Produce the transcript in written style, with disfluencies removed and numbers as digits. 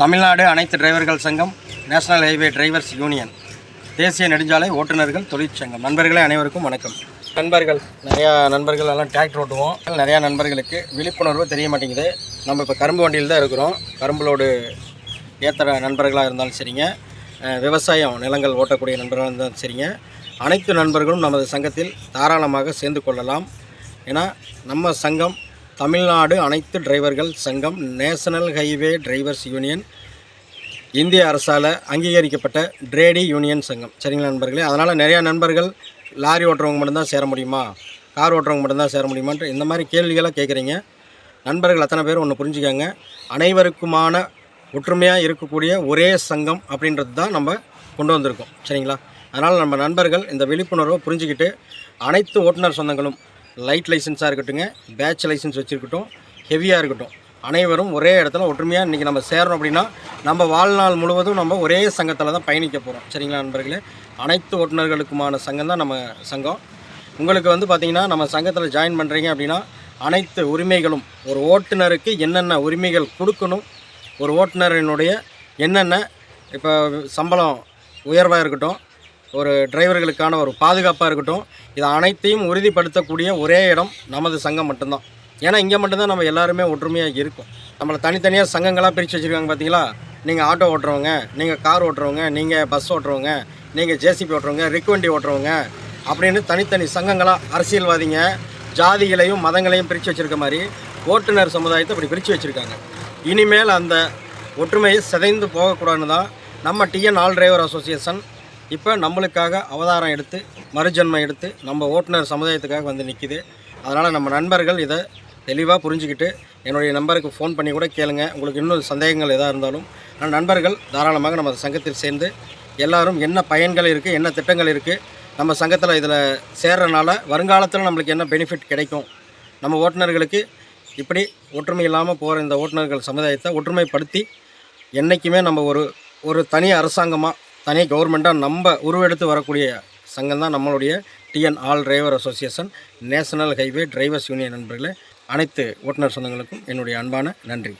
தமிழ்நாடு அனைத்து டிரைவர்கள் சங்கம், நேஷனல் ஹைவே டிரைவர்ஸ் யூனியன், தேசிய நெடுஞ்சாலை ஓட்டுநர்கள் தொழிற்சங்கம். நண்பர்களே அனைவருக்கும் வணக்கம். நிறையா நண்பர்கள் எல்லாம் டிராக்டர் ஓட்டுவோம். நிறையா நண்பர்களுக்கு விழிப்புணர்வு தெரிய மாட்டேங்குது. நம்ம இப்போ கரும்பு வண்டியில் தான் இருக்கிறோம். கரும்புலோடு ஏற்றுற நண்பர்களாக இருந்தாலும் சரிங்க, விவசாயம் நிலங்கள் ஓட்டக்கூடிய நண்பர்களாக இருந்தாலும் சரிங்க, அனைத்து நண்பர்களும் நமது சங்கத்தில் தாராளமாக சேர்ந்து கொள்ளலாம். ஏன்னா நம்ம சங்கம் தமிழ்நாடு அனைத்து டிரைவர்கள் சங்கம், நேஷனல் ஹைவே டிரைவர்ஸ் யூனியன், இந்திய அரசால் அங்கீகரிக்கப்பட்ட ட்ரேடி யூனியன் சங்கம். சரிங்களா நண்பர்களே? அதனால் நிறையா நண்பர்கள் லாரி ஓட்டுறவங்க மட்டும்தான் சேர முடியுமா, கார் ஓட்டுறவங்க மட்டும்தான் சேர முடியுமான்ட்டு இந்த மாதிரி கேள்விகளாக கேட்குறீங்க. நண்பர்கள் அத்தனை பேர் ஒன்று புரிஞ்சுக்காங்க, அனைவருக்குமான ஒற்றுமையாக இருக்கக்கூடிய ஒரே சங்கம் அப்படின்றது தான் நம்ம கொண்டு வந்திருக்கோம். சரிங்களா? அதனால் நம்ம நண்பர்கள் இந்த விழிப்புணர்வை புரிஞ்சுக்கிட்டு அனைத்து ஓட்டுநர் சொந்தங்களும் லைட் லைசன்ஸாக இருக்கட்டுங்க, பேட்ச் லைசன்ஸ் வச்சுருக்கட்டும், ஹெவியாக இருக்கட்டும், அனைவரும் ஒரே இடத்துல ஒற்றுமையாக இன்றைக்கி நம்ம சேரணும். அப்படின்னா நம்ம வாழ்நாள் முழுவதும் நம்ம ஒரே சங்கத்தில் தான் பயணிக்க போகிறோம். சரிங்களா நண்பர்களே? அனைத்து ஓட்டுநர்களுக்குமான சங்கம் தான் நம்ம சங்கம். உங்களுக்கு பார்த்திங்கன்னா நம்ம சங்கத்தில் ஜாயின் பண்ணுறீங்க அப்படின்னா அனைத்து உரிமைகளும், ஒரு ஓட்டுநருக்கு என்னென்ன உரிமைகள் கொடுக்கணும், ஒரு ஓட்டுநரினுடைய என்னென்ன இப்போ சம்பளம் உயர்வாக இருக்கட்டும், ஒரு டிரைவர்களுக்கான ஒரு பாதுகாப்பாக இருக்கட்டும், இதை அனைத்தையும் உறுதிப்படுத்தக்கூடிய ஒரே இடம் நமது சங்கம் மட்டும்தான். ஏன்னா இங்கே மட்டும்தான் நம்ம எல்லாருமே ஒற்றுமையாக இருக்கும். நம்மளை தனித்தனியாக சங்கங்களாக பிரித்து வச்சுருக்காங்க. பார்த்தீங்களா? நீங்கள் ஆட்டோ ஓட்டுறவங்க, நீங்கள் கார் ஓட்டுறவங்க, நீங்கள் பஸ் ஓட்டுறவங்க, நீங்கள் ஜேசிபி ஓட்டுறவங்க, ரிக்வண்டி ஓட்டுறவங்க அப்படின்னு தனித்தனி சங்கங்களாக அரசியல்வாதிங்க ஜாதிகளையும் மதங்களையும் பிரித்து வச்சுருக்க மாதிரி ஓட்டுநர் சமுதாயத்தை அப்படி பிரித்து வச்சுருக்காங்க. இனிமேல் அந்த ஒற்றுமையை சிதைந்து போகக்கூடாதுன்னு தான் நம்ம டிஎன் ஆல் டிரைவர் அசோசியேஷன் இப்போ நம்மளுக்காக அவதாரம் எடுத்து மறுஜன்மம் எடுத்து நம்ம ஓட்டுநர் சமுதாயத்துக்காக வந்து நிற்கிது. அதனால் நம்ம நண்பர்கள் இதை தெளிவாக புரிஞ்சுக்கிட்டு என்னுடைய நம்பருக்கு ஃபோன் பண்ணி கூட கேளுங்க. உங்களுக்கு இன்னும் சந்தேகங்கள் எதாக இருந்தாலும் நண்பர்கள் தாராளமாக நம்ம சங்கத்தில் சேர்ந்து எல்லோரும் என்ன பயன்கள் இருக்குது, என்ன திட்டங்கள் இருக்குது, நம்ம சங்கத்தில் இதில் சேர்றனால வருங்காலத்தில் நம்மளுக்கு என்ன பெனிஃபிட் கிடைக்கும், நம்ம ஓட்டுநர்களுக்கு இப்படி ஒற்றுமை இல்லாமல் போகிற இந்த ஓட்டுநர்கள் சமுதாயத்தை ஒற்றுமைப்படுத்தி என்றைக்குமே நம்ம ஒரு தனி அரசாங்கமாக, தனி கவர்மெண்ட்டாக நம்ம உருவெடுத்து வரக்கூடிய சங்கம் தான் நம்மளுடைய TN all driver association, national highway drivers union. நண்பர்களே, அனைத்து ஓட்டுநர் சொந்தங்களுக்கும் என்னுடைய அன்பான நன்றி.